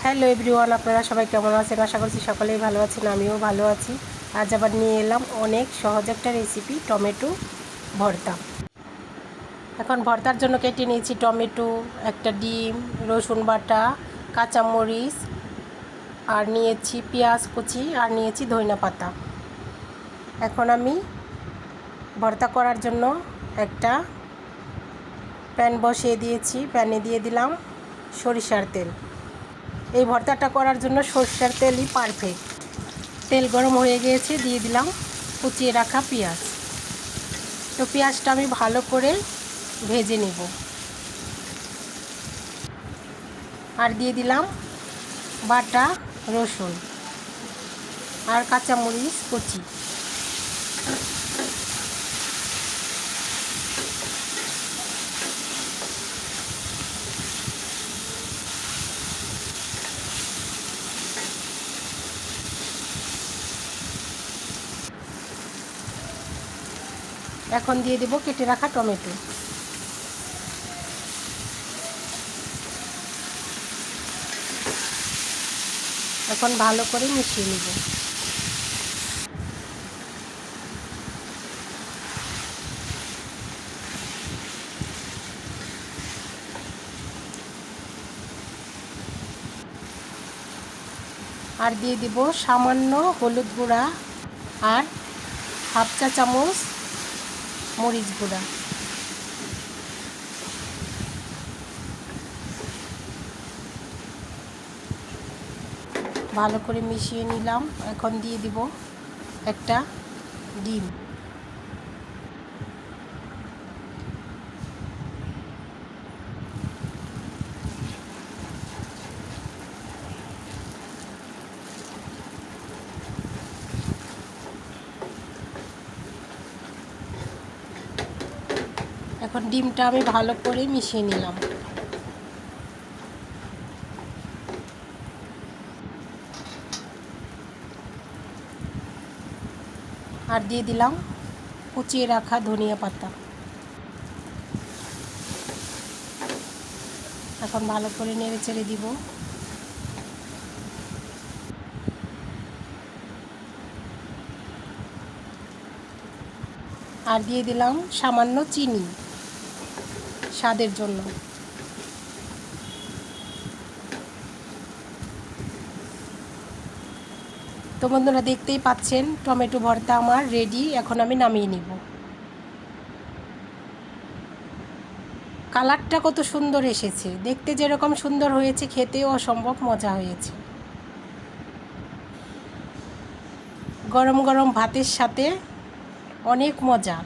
Hello everyone, আপনারা সবাই কেমন আছেন? আশা করছি সকলেই ভালো আছেন, আমিও ভালো আছি। আজ আবার নিয়ে এলাম অনেক সহজ একটা রেসিপি, টমেটো ভর্তা। এখন ভর্তার জন্য কেটে নিয়েছি টমেটো, একটা ডিম, রসুন বাটা, কাঁচামরিচ, আর নিয়েছি পেঁয়াজ কুচি, আর নিয়েছি ধনিয়া পাতা। এখন আমি ভর্তা করার জন্য একটা প্যান বসিয়ে দিয়েছি। প্যানে দিয়ে দিলাম সরিষার তেল। এই ভর্তাটা করার জন্য সরষের তেলই পারফেক্ট। তেল গরম হয়ে গিয়েছে, দিয়ে দিলাম কুচিয়ে রাখা পেঁয়াজ। তো পেঁয়াজটা আমি ভালো করে ভেজে নেব। আর দিয়ে দিলাম বাটা রসুন আর কাঁচামরিচ কুচি। এখন দিয়ে দেব কেটে রাখা টমেটো। এখন ভালো করে মিশিয়ে নেব। আর দিয়ে দেব সামান্য হলুদ গুঁড়া আর হাফ চা চামচ মরিচ গুঁড়া। ভালো করে মিশিয়ে নিলাম। এখন দিয়ে দিব একটা ডিম। এখন ডিমটা আমি ভালো করে মিশিয়ে নিলাম। আর দিয়ে দিলাম কুচিয়ে রাখা ধনিয়া পাতা। এখন ভালো করে নেড়ে চেড়ে দিব। আর দিয়ে দিলাম সামান্য চিনি স্বাদের জন্য। তো বন্ধুরা, দেখতেই পাচ্ছেন টমেটো ভর্তা আমার রেডি। এখন আমি নামিয়ে নিব। কালারটা কত সুন্দর এসেছে, দেখতে যেরকম সুন্দর হয়েছে খেতেও অসম্ভব মজা হয়েছে। গরম গরম ভাতের সাথে অনেক মজা।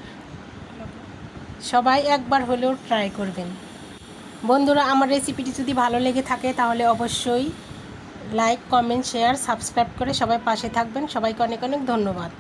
সবাই একবার হলেও ট্রাই করবেন। বন্ধুরা, আমার রেসিপিটি যদি ভালো লেগে থাকে তাহলে অবশ্যই লাইক, কমেন্ট, শেয়ার, সাবস্ক্রাইব করে সবাই পাশে থাকবেন। সবাইকে অনেক অনেক ধন্যবাদ।